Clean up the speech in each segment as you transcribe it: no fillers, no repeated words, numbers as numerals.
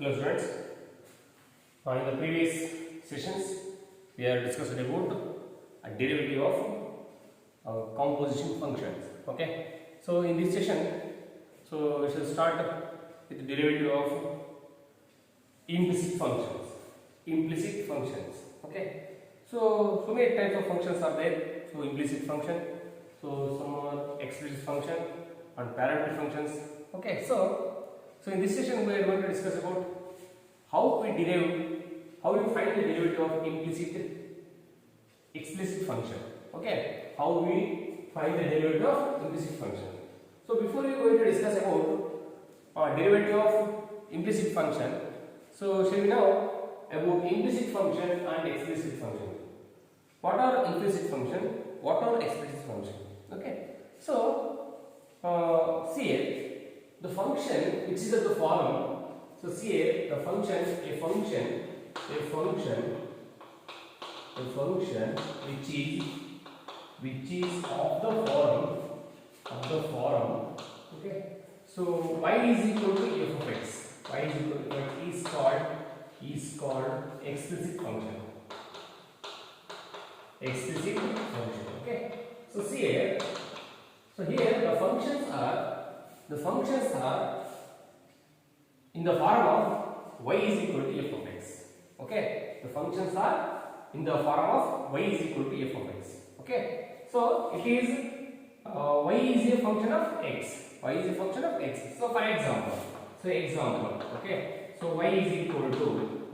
Hello students. In the previous sessions we have discussed about a derivative of composition functions. Okay. So in this session, we shall start with the derivative of implicit functions. Implicit functions. Okay. So many types of functions are there. So implicit function. So some are explicit function and parametric functions. Okay. So in this session we are going to discuss about how we find the derivative of explicit function. Okay, how we find the derivative of implicit function. So before we are going to discuss about derivative of implicit function, so shall we know about implicit function and explicit function. What are implicit function? What are explicit function? Okay, so see here the function which is at the form. So see here the function, a function which is of the form. Okay. So y is equal to f of x. Y is equal to x is called explicit function. Explicit function. Okay. So see here. So here the functions are in the form of y is equal to f of x. Okay, the functions are in the form of y is equal to f of x. Okay, so it is y is a function of x. Y is a function of x. So for example, okay, so y is equal to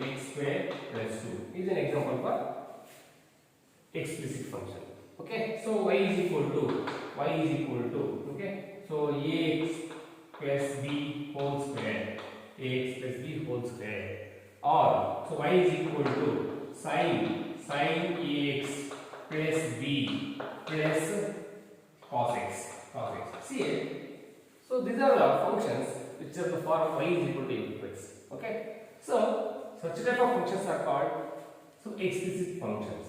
x square plus 2 is an example for explicit function. Okay, so y is equal to okay, so ax plus b whole square, or so y is equal to sin ax plus b plus cos x. See here, so these are the functions which are the form y is equal to f of x. Okay, so such type of functions are called explicit functions.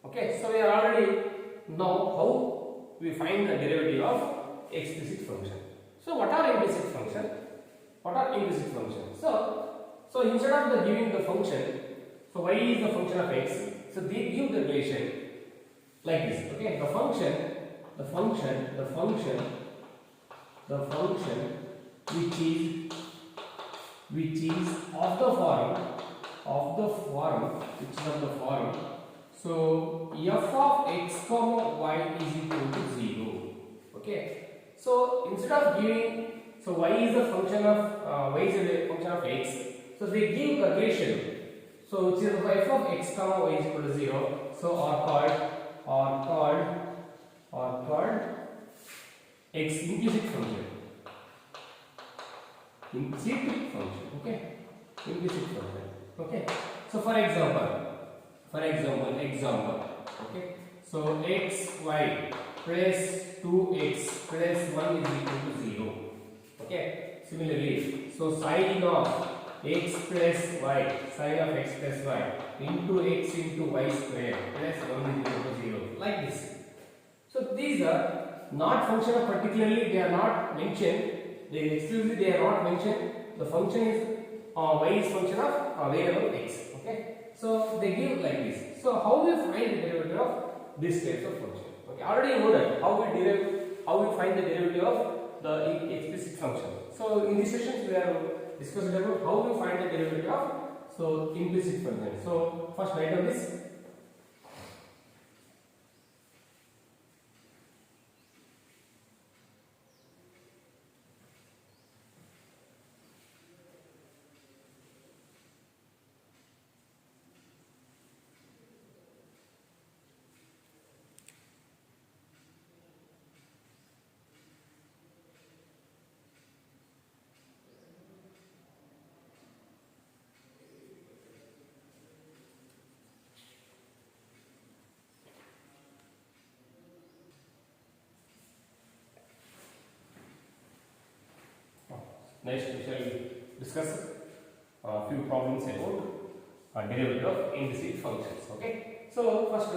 Okay, so we are already know how we find the derivative of explicit function. So what are implicit function? So instead of giving the function, so y is the function of x, so they give the relation like this. Okay, the function which is of the form. So f of x comma y is equal to 0. Okay. So instead of giving, so y is a function of x, so they give the relation. So which is f of x comma y is equal to 0. So are called implicit function. Okay, implicit function. Okay. So for example. Okay. So xy plus 2x plus 1 is equal to 0. Okay. Similarly, so sin of x plus y into x into y square plus 1 is equal to 0. Like this. So these are not function of particularly, they are not mentioned. They are not mentioned. The function is y is function of variable x. Okay. So they give like this. So how we find the derivative of this types of function? Okay, already you know that how we find the derivative of the explicit function. So in this session we are discussing about how we find the derivative of implicit function. So first write down this. Next we shall discuss a few problems about derivative of implicit functions. Okay. So first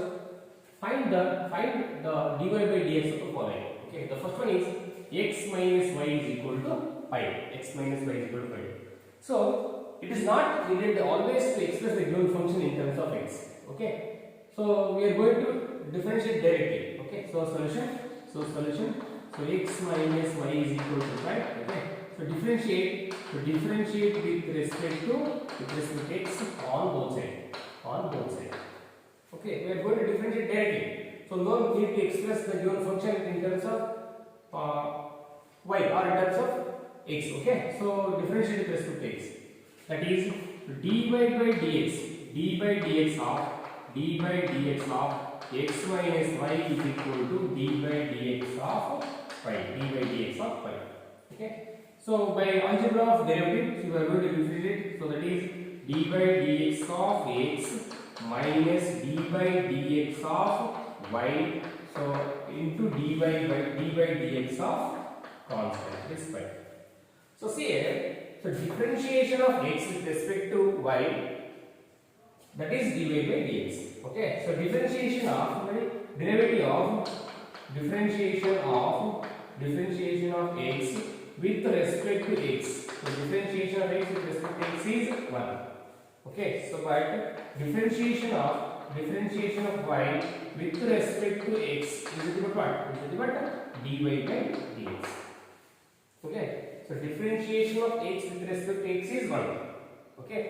find the dy by dx of the following. Okay. The first one is x minus y is equal to pi. X minus y is equal to pi. So it is not needed always to express the given function in terms of x. Okay. So we are going to differentiate directly. Okay. So solution. So x minus y is equal to pi. Okay. So differentiate with respect to x on both sides. Okay. We are going to differentiate directly. So no need to express the given function in terms of y or in terms of x. Okay. So differentiate with respect to x. That is dy by dx of x minus y is equal to dy by dx of pi. Okay. So by algebra of derivatives, we are going to differentiate. So that is dy by dx of x minus dy by dx of y. So into dy by dx of constant is pi. So see here. So differentiation of x with respect to y, that is dy by dx. Okay. So differentiation of derivative of x with respect to x. So differentiation of x with respect to x is 1. Okay. So but differentiation of y with respect to x is equal to what? Is equal to dy by dx. Okay. So differentiation of x with respect to x is 1. Okay.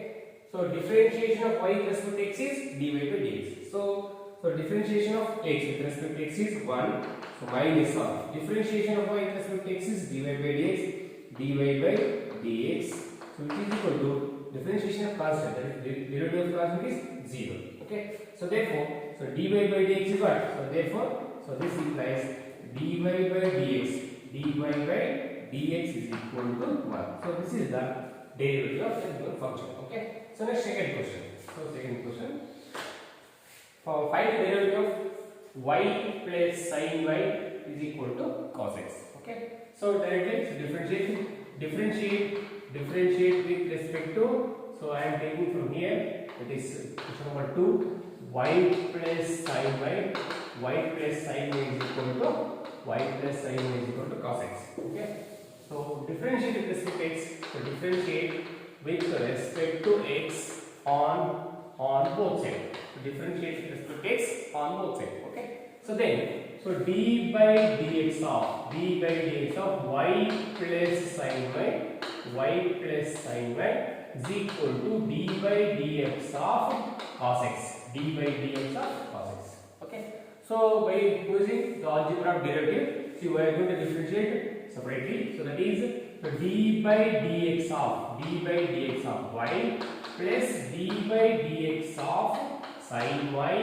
So differentiation of y with respect to x is dy by dx. So differentiation of x with respect to x is 1. So minus of differentiation of y with respect to x is dy by dx. So which is equal to differentiation of constant. That is derivative of constant is 0. Okay. So therefore, dy by dx is what? So therefore, this implies dy by dx is equal to 1. So this is the derivative of the given function. Okay. So next second question. For find the derivative of y plus sin y is equal to cos x. Okay. So directly differentiate with respect to. So I am taking from here. That is question number 2. Y plus sin y. Y plus sin y is equal to cos x. Okay. So differentiate with respect to x. So differentiate with respect to x on both sides. So differentiate with respect to x on both sides. Okay. So then, d by dx of y plus sin y is equal to d by dx of cos x. Okay. So by using the algebra of derivative, see we are going to differentiate separately. So that is d by dx of y plus d by dx of sin y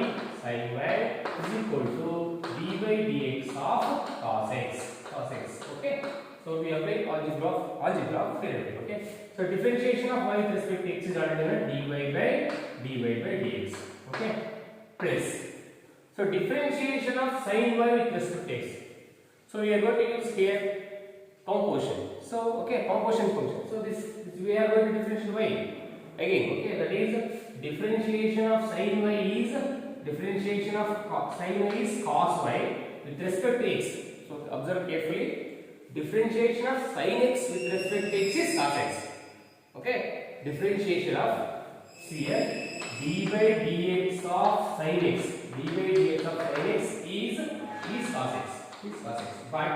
is equal to d by dx of cos x. Okay. So we apply algebra of derivative. Okay. So differentiation of y with respect to x is already given dy by dx. Okay. Plus. So differentiation of sin y with respect to x. So we are going to use here composition. So okay, composition function. So this we are going to differentiate y again. Okay, that is differentiation of sin y is cos y with respect to x. So observe carefully. Differentiation of sin x with respect to x is cos x. Okay, differentiation of here d by dx of sin x. is cos x. But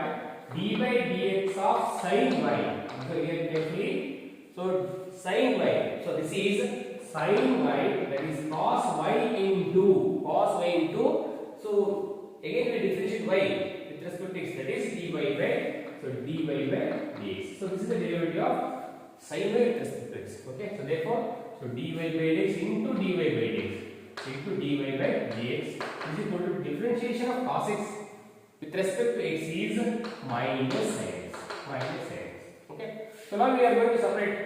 d by dx of sin y. Observe here carefully. So sin y. So this is sin y, that is cos y into. So again we differentiate y with respect to x, that is dy by dx. So this is the derivative of sin y with respect to x. Okay. So therefore, dy by dx into dy by dx is equal to differentiation of cos x with respect to x is minus sin x. Okay. So now we are going to separate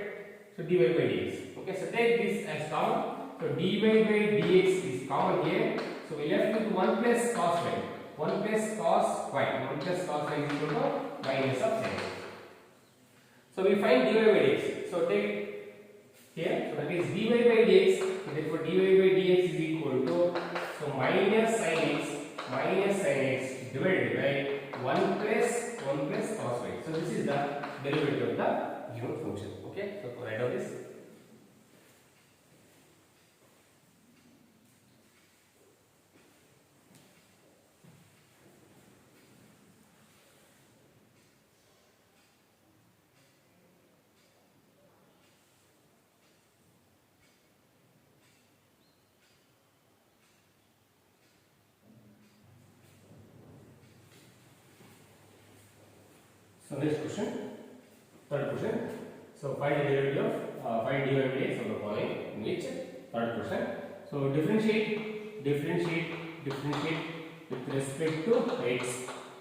dy by dx. Okay. So take this as common. So dy by dx is common here. So we left with 1 plus cos y. 1 plus cos y. 1 plus cos y is equal to minus of sin x. So we find dy by dx. So take here. So that is dy by dx. So therefore dy by dx is equal to minus sin x divided by 1 plus cos y. So this is the derivative of the given function. Okay, so write down this. So next question, third question. So find the derivative of find dy by dx of the following in which third question. So differentiate with respect to x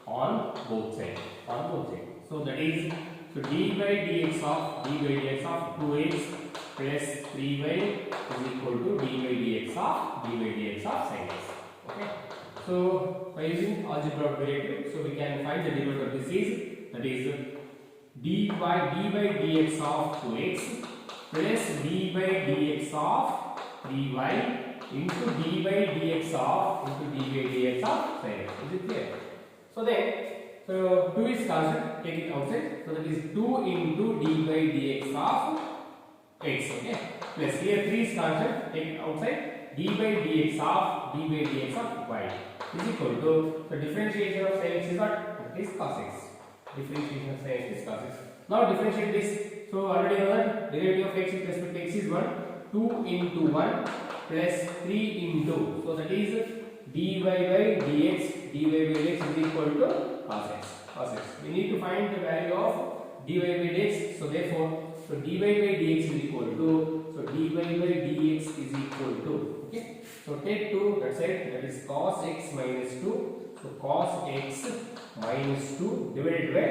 on both sides. So that is, so d by dx of 2x plus 3y is equal to d by dx of sin x. Okay. So by using algebra derivative, so we can find the derivative of this is, that is d by dx of 2x plus d by dx of 3y into d by dx of sin x. Is it clear? So then, so 2 is constant, take it outside. So that is 2 into d by dx of x. Okay. Plus here 3 is constant, take it outside. d by dx of y is equal to the differentiation of sin x is what? It is cos x. Differentiation of sin x is cos x. Now differentiate this. So already know that derivative of x with respect to x is 1. 2 into 1 plus 3 into. So that is dy by dx is equal to cos x. We need to find the value of dy by dx. So therefore, so dy by dx is equal to. So dy by dx is equal to. Okay. So take 2. That side, that is cos x minus 2. So cos x minus 2 divided by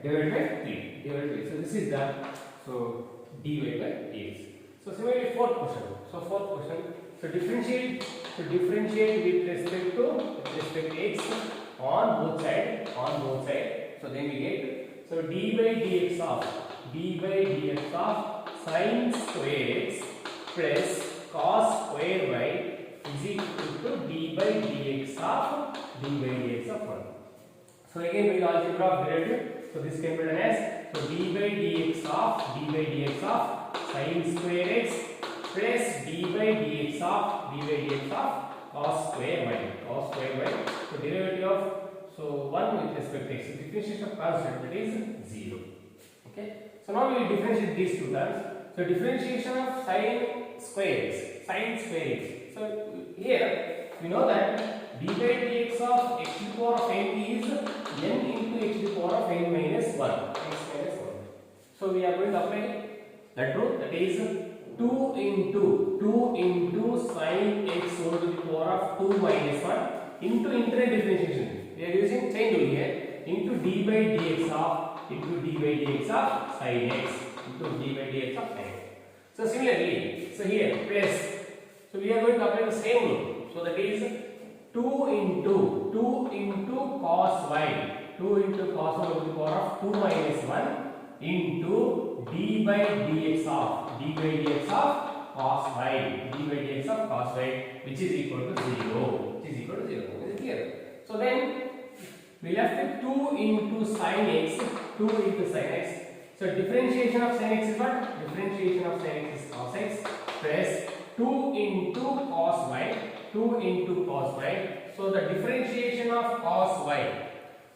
3. So this is the, so dy by dx. So similarly fourth question. So differentiate with respect to x on both sides. So then we get, so d by dx of sin square x plus cos square y is equal to d by dx of 1. So again we algebra of derivative. So this can be written as, so d by dx of sin square x plus d by dx of cos square y. So derivative of, so 1 with respect to x. So differentiation of constant, that is 0. Okay. So now we will differentiate these two terms. So differentiation of sin square x. So here we know that d by dx of x to the power of n is n into x to the power of n minus 1. So we are going to apply that rule, that is 2 into sin x whole to the power of 2 minus 1 into internet differentiation. We are using chain rule here, into d by dx of sin x into d by dx of sin x. So similarly, so here plus, so we are going to apply the same rule. So that is 2 into cos y, 2 into cos y to the power of 2 minus 1 into d by dx of cos y, which is equal to 0. Is it clear? So then we left with 2 into sin x. So differentiation of sin x is what? Differentiation of sin x is cos x plus 2 into cos y. So the differentiation of cos y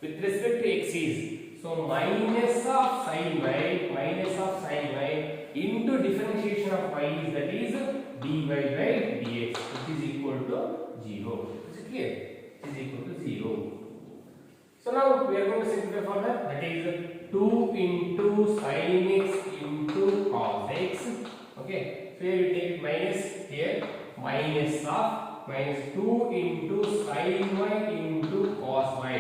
with respect to x is, so minus of sin y into differentiation of y is, that is dy by dx, which is equal to 0. Is it clear? It is equal to 0. So now we are going to simplify further, that is 2 into sin x into cos x. Okay. So here we take minus, here minus 2 into sin y into cos y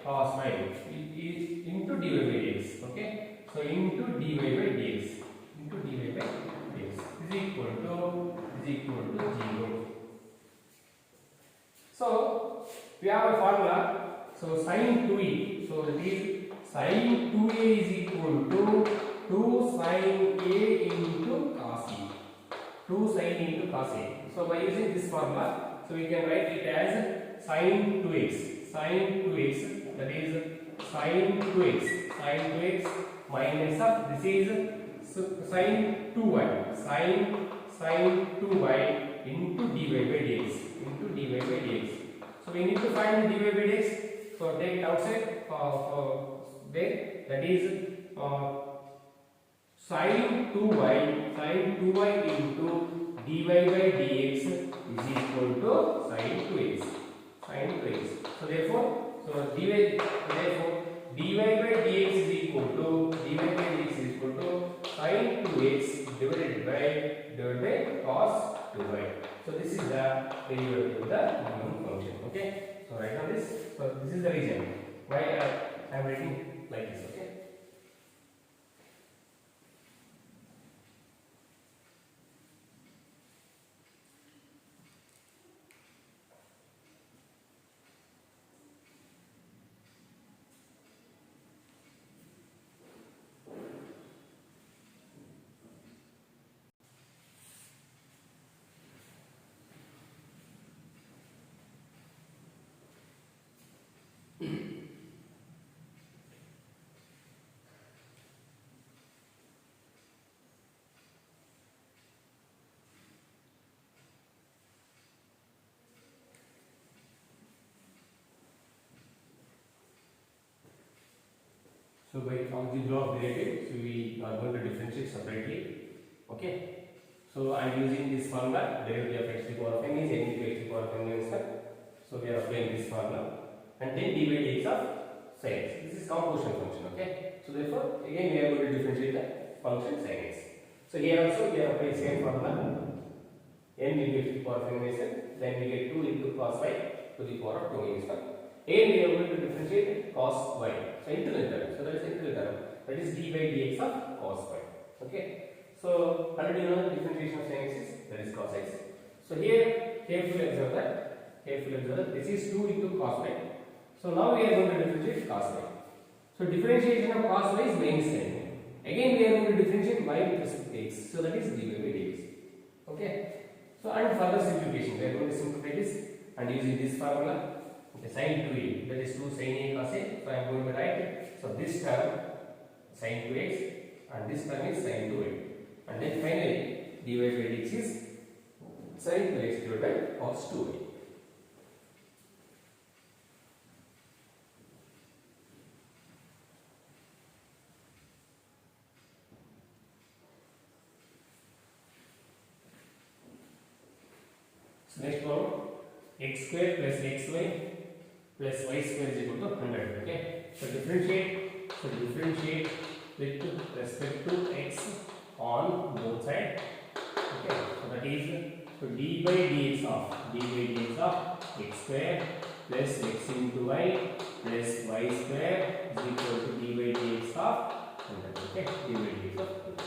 into dy by dx. Okay. So into dy by dx is equal to 0. So we have a formula. So sin 2e. So that is sin 2a is equal to 2 sin a into cos e. 2 sin into cos a. So by using this formula, so we can write it as sin 2x, that is sin 2x, sin 2x minus of this is sin 2y, sin 2y into dy by dx, into dy by dx. So we need to find dy by dx. So take it outside there, that is sin 2y into dy by dx is equal to sin 2x, sin 2x. So therefore dy by dx is equal to sin 2x divided by cos 2y. So this is the derivative of the minimum function. Okay, so write down this. So this is the reason why I am writing like this. Okay. So by algebra of derivative, so we are going to differentiate separately. Okay. So I am using this formula, derivative of x to the power of n is n into x to the power of n minus 1. So we are applying this formula, and then dy by dx of sin x. This is composition function. Okay. So therefore, again we are going to differentiate the function sin x. So here also we are applying same formula, n into x to the power of n minus 1. Then we get 2 into cos y to the power of 2 minus 1. Again we are going to differentiate cos y. So integral term. So that is integral term. That is d by dx of cos y. Okay. So already you know the differentiation of sin x is, that is cos x. So here carefully observe that. This is 2 into cos y. So now we are going to differentiate cos y. So differentiation of cos y is main sign. Again we are going to differentiate y with respect to x. So that is dy by dx. Okay. So and further simplification. We are going to simplify this and using this formula. Okay, sin 2a, that is 2 sin a cos a. So I am going to write, so this term sin 2x and this term is sin 2a, and then finally dy by dx is sin 2x divided by cos 2a. So next problem, x square plus xy plus y square is equal to 100. Okay. So differentiate with respect to x on both sides. Okay. So that is, so d by dx of x square plus x into y plus y square is equal to d by dx of 100. Okay. D by dx of 100.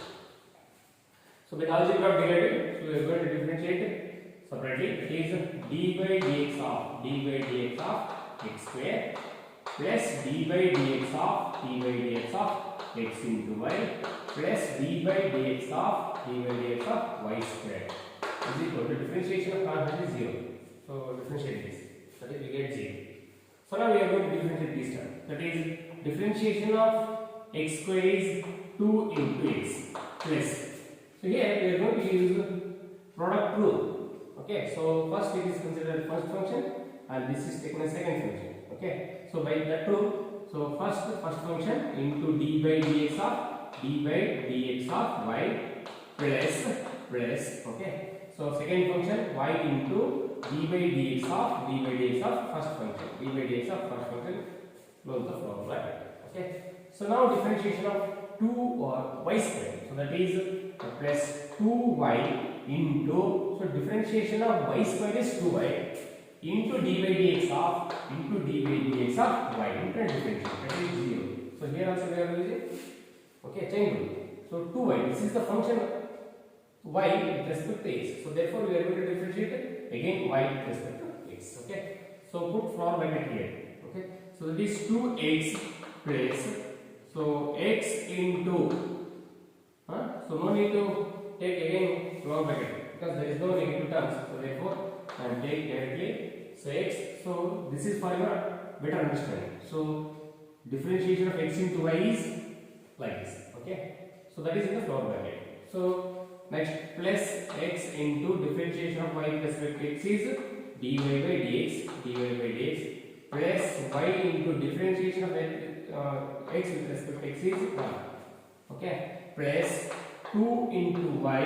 So with algebra of derivative, so we are going to differentiate separately. It is d by dx of x square plus d by dx of x into y plus d by dx of y square is equal to differentiation of constant is 0. So differentiate this. That is we get 0. So now we are going to differentiate this term. That is differentiation of x square is 2 into x plus. So here we are going to use product rule. Okay, so first it is considered first function and this is taken as second function. Okay, so by that rule, so first function into d by dx of y plus okay. So second function y into d by dx of first function, close the formula. Okay, so now differentiation of 2 or y square. So that is plus 2y into, so differentiation of y square is 2y into d by dx of y into differentiation, that is 0. So here also we are using, okay, chain rule. So 2y, this is the function y with respect to x. So therefore we are going to differentiate again y with respect to x. Okay, so put floor bracket here. Okay, so that is 2x plus, so x into, so no need to take again floor bracket because there is no negative terms. So therefore I am take directly, so x, so this is for your better understanding. So differentiation of x into y is like this. Okay, so that is in the floor bracket. So next, plus x into differentiation of y with respect to x is dy by dx, plus y into differentiation of x with respect to x is 1. Okay, plus 2 into y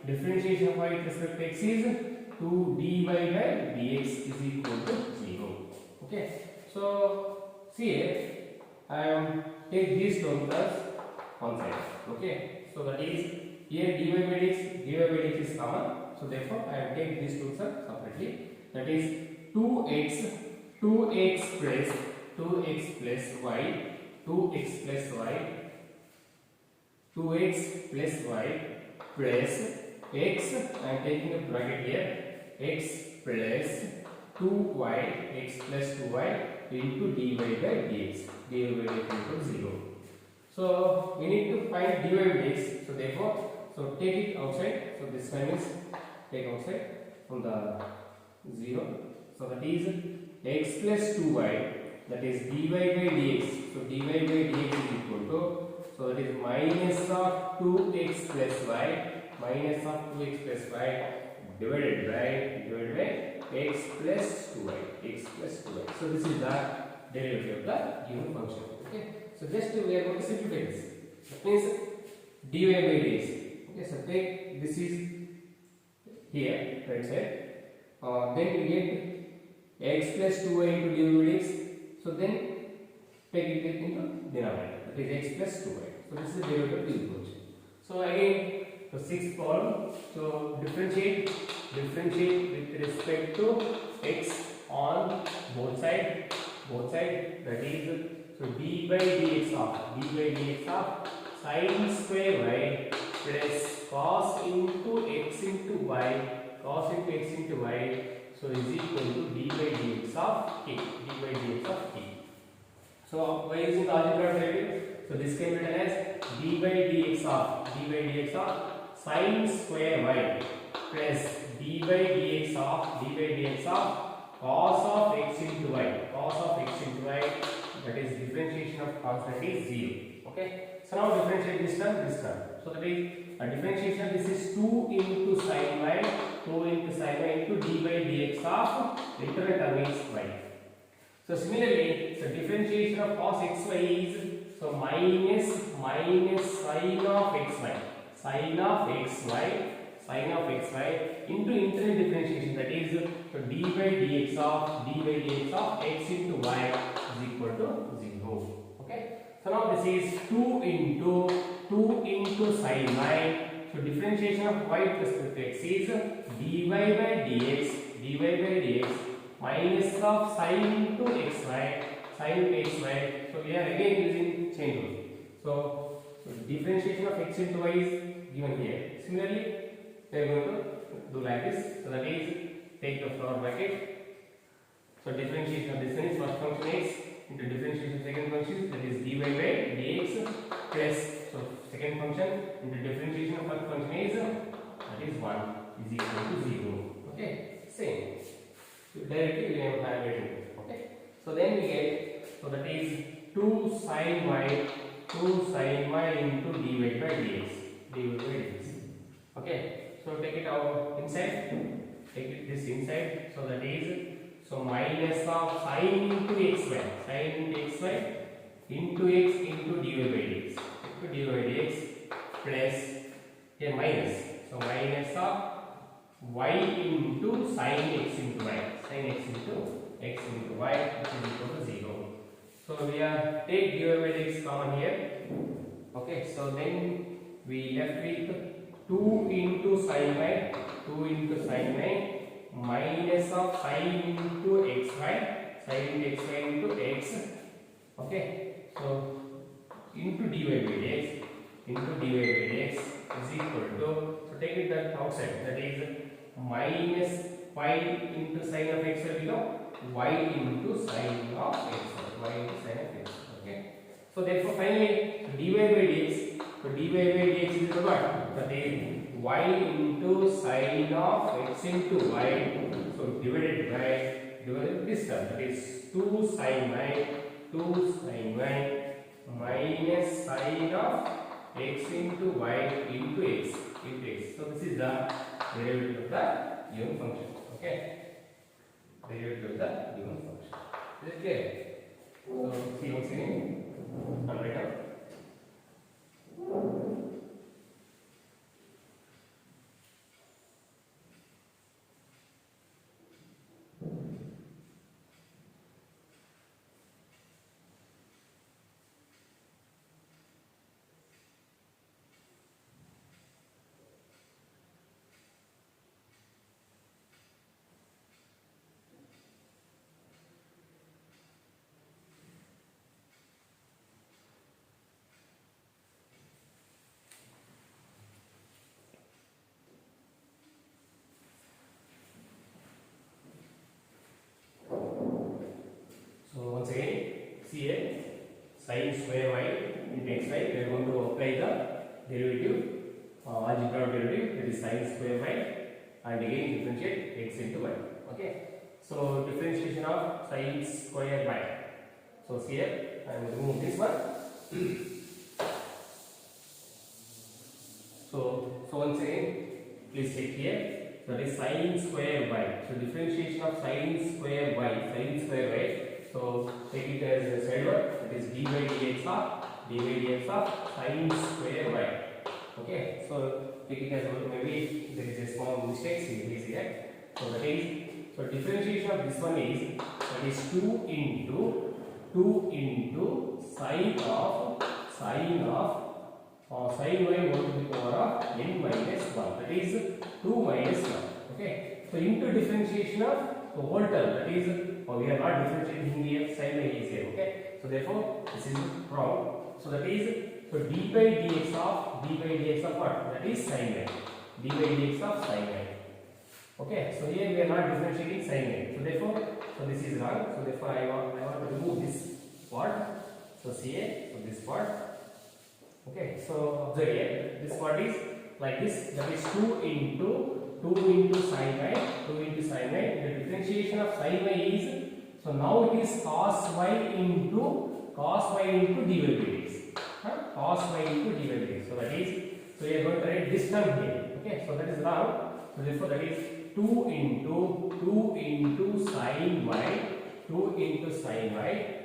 differentiation of y with respect to x is 2 dy by dx is equal to 0. Okay, so see here I am take these terms as one side. Okay, so that is here dy by dx is common, so therefore I have take these terms separately. That is 2x plus y 2x plus y plus x, I am taking a bracket here, x plus 2y, x plus 2y into dy by dx, dy by dx equals 0. So we need to find dy by dx, so therefore, so take it outside, so this time is take outside from the 0, so that is x plus 2y, that is dy by dx, so dy by dx is equal to, so that is minus of 2x plus y, minus of 2x plus y divided by x plus 2y, so this is the derivative of the given function. Okay, so just we are going to simplify this. That means dy by dx. Okay, so take this is here right side, then we get x plus 2y into dy by dx, so then take it into denominator, that is x plus 2y. So this is the derivative of the function. So again, the sixth problem, so differentiate with respect to x on both side, that is, so d by dx of sin square y plus cos into x into y, so is equal to d by dx of t, So by using the algebra derivative, so this can be written as d by dx of sin square y plus d by dx of cos of x into y, that is differentiation of constant is 0. Okay, so now differentiate this term. So that is a differentiation of this is 2 into sin y into d by dx of internal term is y. So similarly, so differentiation of cos xy is, so minus sin of xy into internal differentiation, that is, so d by dx of x into y is equal to 0. Okay, so now this is 2 into sin y, so differentiation of y with respect to x is dy by dx minus of sin into xy, so we are again using chain rule. So differentiation of x into y is given here. Similarly, we are going to do like this, so that is take the floor bracket, so differentiation of this one is first function x into differentiation of second function, that is dy by dx plus, so second function into differentiation of first function is, that is 1 is equal to 0. Okay, same. So directly we have highlighted. Okay, so then we get, so that is 2 sin y into dy by dx. Okay, so take it out inside, this inside, so that is, so minus of sin into xy into x into dy by dx plus here minus, so minus of y into sin x into y, which is equal to 0. So we are take dy by dx common here. Okay, so then we left with 2 into sin y minus of sin into xy into x. Okay, so into dy by dx is equal to, so take it that outside, that is minus y into sin of x will become y into sin of x. Okay, so therefore finally dy by dx, so dy by dx is equal to what? That is y into sin of x into y, so divided by this term, that is 2 sin y 2 sin y minus sine of x into y into x. So this is the derivative of the given function. Okay, derivative of the given function. Is it clear? So see once again, I'll write down. So once again, see here, sin square y into xy, we are going to apply the derivative, algebra derivative, that is sin square y, and again differentiate x into y. Okay, so differentiation of sin square y. So see here, I will remove this one. So once again, please check here. That is sin square y. So differentiation of sin square y. So take it as a side word. That is dy dx of sin square y. Okay. So take it as a, maybe there is a small mistake here. So that is, so differentiation of this one is, that is 2 into sine of sin y 1 to the power of n minus 1. That is 2 minus 1. Okay. So into differentiation of the whole term, that is, we are not differentiating here, sin y is here. Okay. So therefore this is wrong. So that is, so d by dx of what? That is sin y. d by dx of sin y. Okay. So here we are not differentiating sin y. So therefore, so this is wrong. So therefore I want to remove this part. So see here, so this part. Okay, so observe here, this part is like this, that is 2 into sin y, the differentiation of sin y is, so now it is cos y into dy by dx, cos y into dy by dx, so that is, so we are going to write this term here, okay, so that is wrong, so therefore that is 2 into sin y,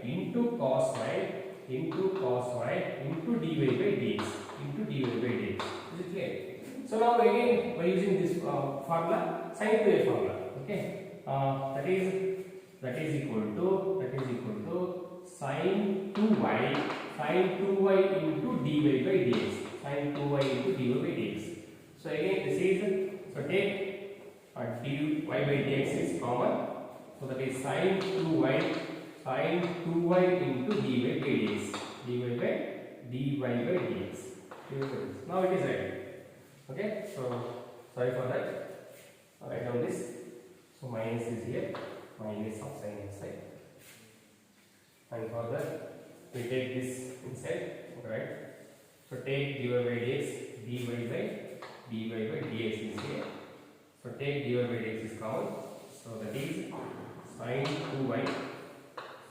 into cos y, into dy by dx, Is it clear? So now again by using this formula, sine 2y formula. Okay, that is equal to sine 2y into dy by dx. So again this is, so take dy by dx is common. So that is sine 2y into dy by dx. Now it is right. Okay, so sorry for that. Write down this. So minus is here, minus of sin inside. And for that, we take this inside, right? So take dy by dx, dy by dx is here. So take dy by dx is common. So that is sin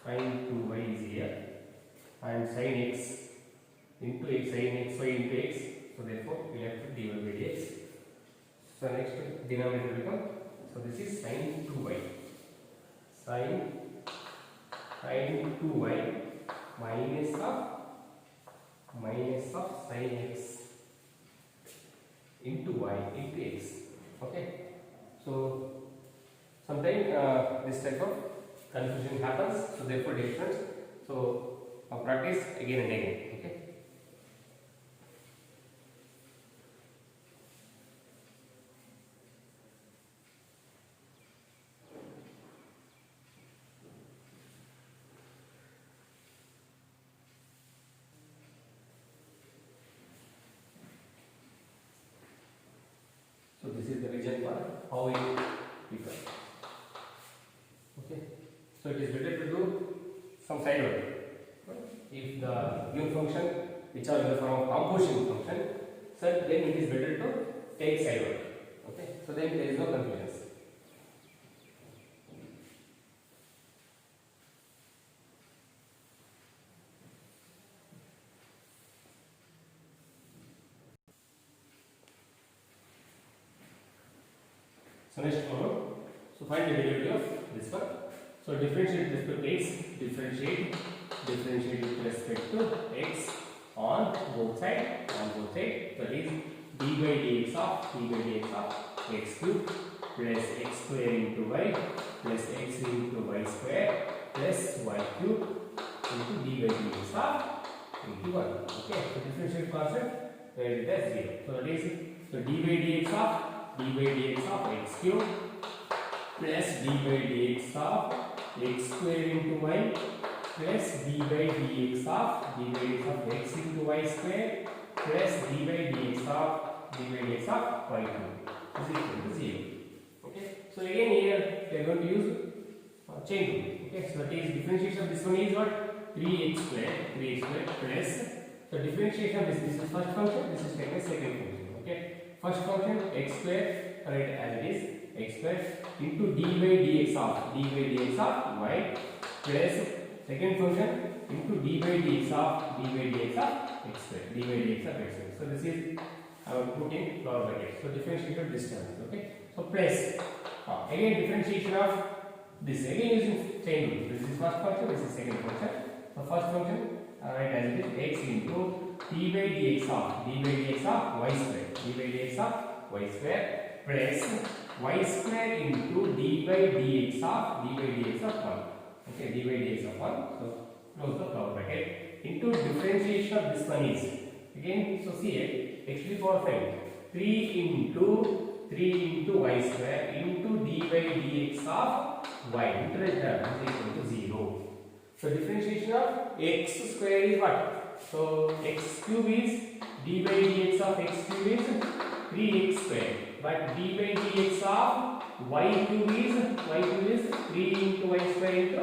2y is here, and sin x into x, sin xy into x. So therefore we have to dy by dx. So next denominator will become, so this is sin 2y minus of sin x into y into x. Okay, so sometimes this type of confusion happens, so therefore difference. So practice again and again. Okay. So this is the reason for how it becomes. Okay. So it is better to do some side work. If the given function which are in the form of composition function, so then it is better to take side work. Okay. So then there is no confusion. So next problem. So find the derivative of this one. So differentiate with respect to x, differentiate with respect to x on both sides, that is d by dx of x cube plus x square into y plus x into y square plus y cube into d by dx of into 1. Okay, so differentiate constant where it is 0. So that is d by dx of x cube plus d by dx of x square into y plus d by dx of x into y square plus d by dx of y cube is equal to 0. Okay, so again here we are going to use chain rule. Okay, so that is differentiation of this one is what? 3x square plus, so differentiation of this is first function, this is taken as second function. Okay, first function x square, write as it is x square into d by dx of y plus second function into d by dx of x square. So this is I will put in lower bracket. So differentiation of this term. Okay, so plus again differentiation of this again using chain rule. This is first function, this is second function. So first function write as it is x into d by dx of y square plus y square into d by dx of 1. Okay, d by dx of 1. So close the lower bracket into differentiation of this one is again. So see here x to the power 5 3 into y square into d by dx of y into the term is equal to 0. So differentiation of x square is what? So x cube is d by dx of x cube is 3x square, but d by dx of y cube is 3 into y square into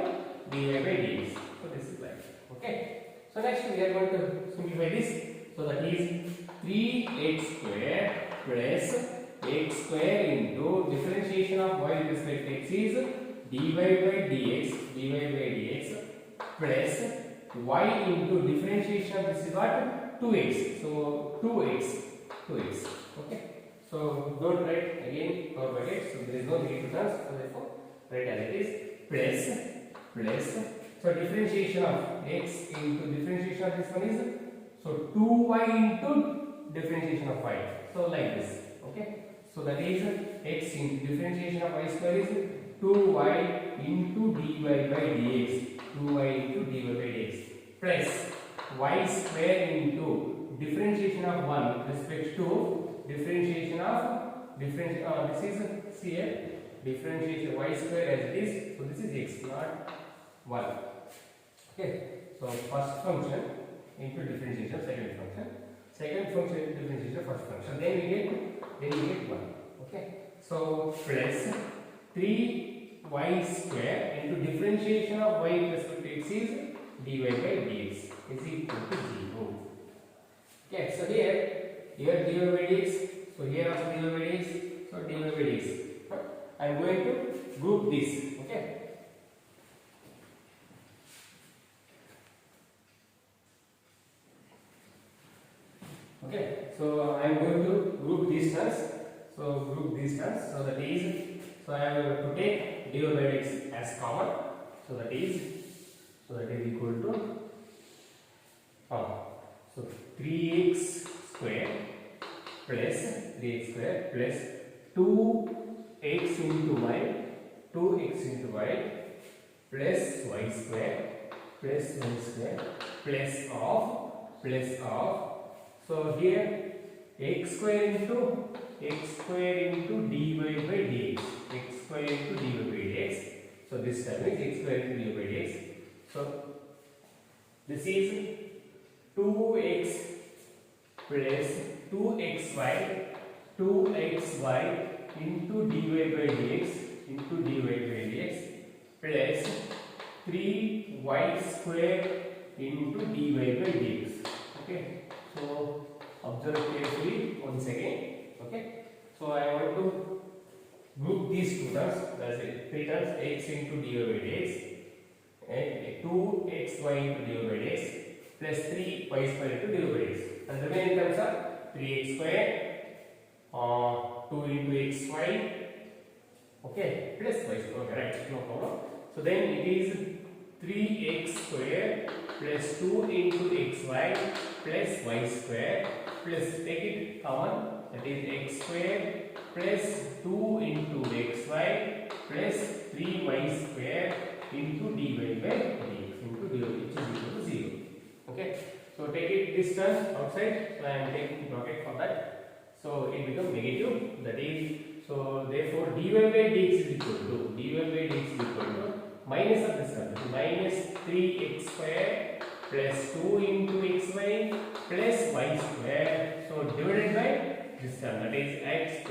dy by dx. So this is like okay. So next we are going to simplify this. So that is 3x square plus x square into differentiation of y with respect to x is dy by dx plus y into differentiation of this is what? 2x. So 2x. Okay. So don't write again power bracket. So there is no negative terms. So therefore write as it is plus. So differentiation of x into differentiation of this one is so 2y into differentiation of y. So like this. Okay. So that is x into differentiation of y square is 2y into dy by dx. 2y into dy by dx plus y square into differentiation of 1 with respect to differentiation of this is here differentiation y square as it is. So this is x not 1. Okay. So first function into differentiation of second function into differentiation of first function. Then we get 1. Okay. So plus 3y square into differentiation of y with respect to x is dy by dx is equal to 0. Okay. So here dy by dx. So here also dy by dx. So dy by dx. I am going to group this. Okay. Okay, so I am going to group these terms. So that is, so I am going to take dy by dx as common. So that is equal to so 3x square plus 2x into y plus y square plus of so here x square into dy by dx. So this term is x square into dy by dx. So this is 2x plus 2xy into dy by dx plus 3y square into dy by dx. Okay. So observe carefully once again. Okay. So I want to group these two terms. That's it. 3 terms x into dy by dx and 2xy into dy by dx plus 3y square into dy by dx. And the remaining terms are 3x square 2 into xy Okay, plus y square. Okay, right, no problem. So then it is 3x square plus 2 into xy plus y square plus, take it common, that is x square plus 2 into xy plus 3y square into dy by dx into dy, which is equal to 0. Okay, so take it this term outside. So I am taking bracket for that. So it becomes negative. That is, so therefore dy by dx is equal to minus of this term, minus 3x square plus 2 into xy plus y square. So divided by this term, that is x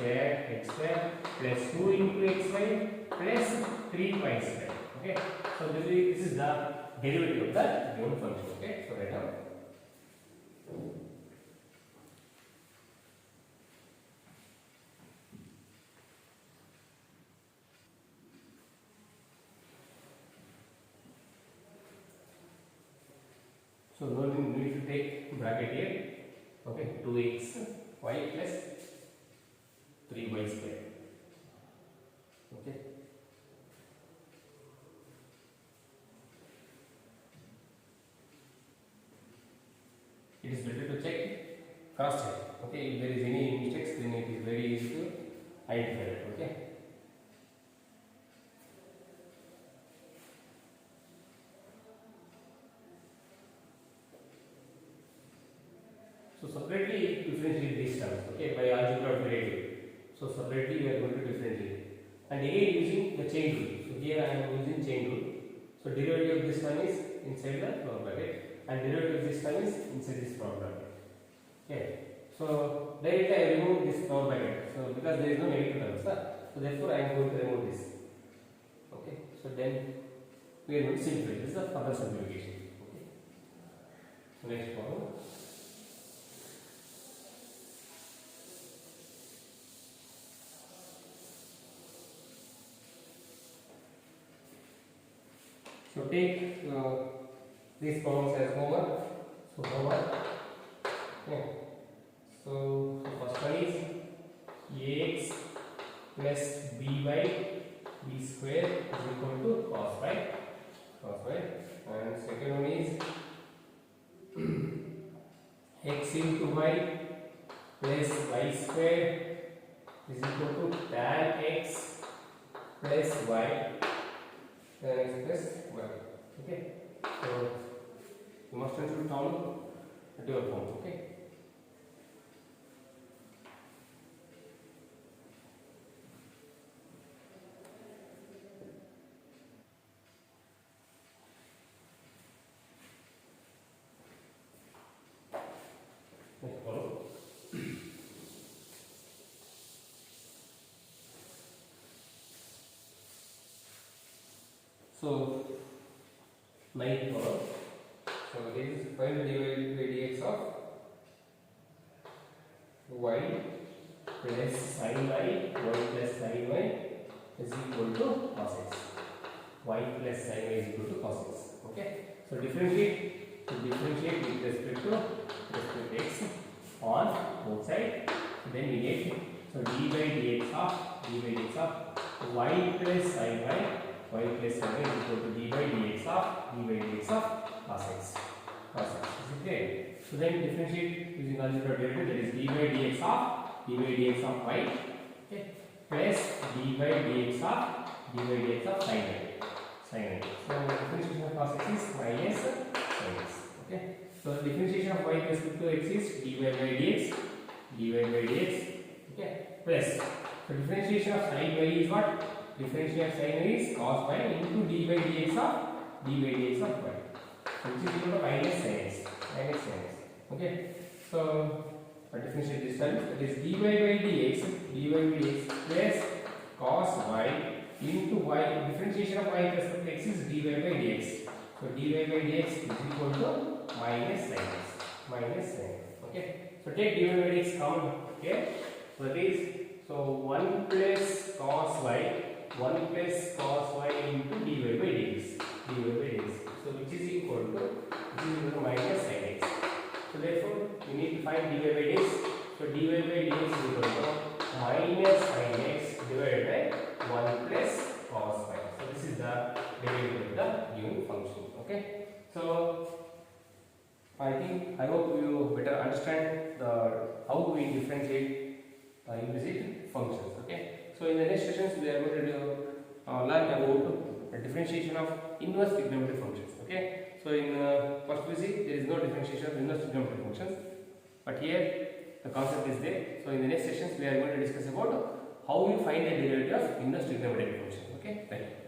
square plus 2 into xy plus 3y square. Okay, so this is the derivative of the given function. Okay, so right now. So now we need to take bracket here. Okay, 2x y plus 3y square. Okay. It is better to check, cross check. Okay, if there is any mistakes, then it is very easy to identify it. Okay. So separately differentiate these terms, okay, by algebra derivative. So separately we are going to differentiate, and again using the chain rule. So here I am using chain rule. So derivative of this term is inside the lower bracket, and derivative of this term is inside this lower bracket. Okay. So directly I remove this lower bracket. So because there is no negative terms, so therefore I am going to remove this. Okay. So then we are going to simplify. This is a further simplification. Okay. So next problem. So take these problems as homework. So homework. Okay. So first one is ax plus by b square is equal to cos y. And second one is x into y plus y square is equal to tan x plus y. Then x plus y. Okay. So you must have to solve at your home. Okay. Next problem. So ninth problem. So this is find dy by dx of y plus sin y plus sin y is equal to cos x. Y plus sin y is equal to cos x. Okay. So differentiate with respect to x on both sides. Then we get, so d by dx of y plus sin y plus sin y is equal to d by dx of cos x. Is it clear? So then differentiate using algebra derivative, that is d by dx of y, okay, plus d by dx of sin y. So differentiation of cos x is minus sin x. Okay. So differentiation of y with respect to x is dy by dx. Okay. Plus, so differentiation of sin y is what? Differentiation of sin y is cos y into d by dx of y. So which is equal to minus sin x. Okay. So differentiate this term, that is dy by dx plus cos y into y. Differentiation of y with respect to x is dy by dx. So dy by dx is equal to minus sin x. Okay. So take dy by dx common. Okay. So that is, so 1 plus cos y into dy by dx. So which is equal to minus sin x. So therefore we need to find dy by dx. So dy by dx is equal to minus sin x divided by 1 plus cos phi. So this is the derivative of the given function. Okay. So I hope you better understand how do we differentiate implicit functions. Okay. So in the next sessions we are going to learn about the differentiation of inverse trigonometric functions. Okay. So in first we see there is no differentiation of inverse trigonometric functions, but here the concept is there. So in the next sessions we are going to discuss about how we find the derivative of inverse trigonometric functions. Okay. Thank you.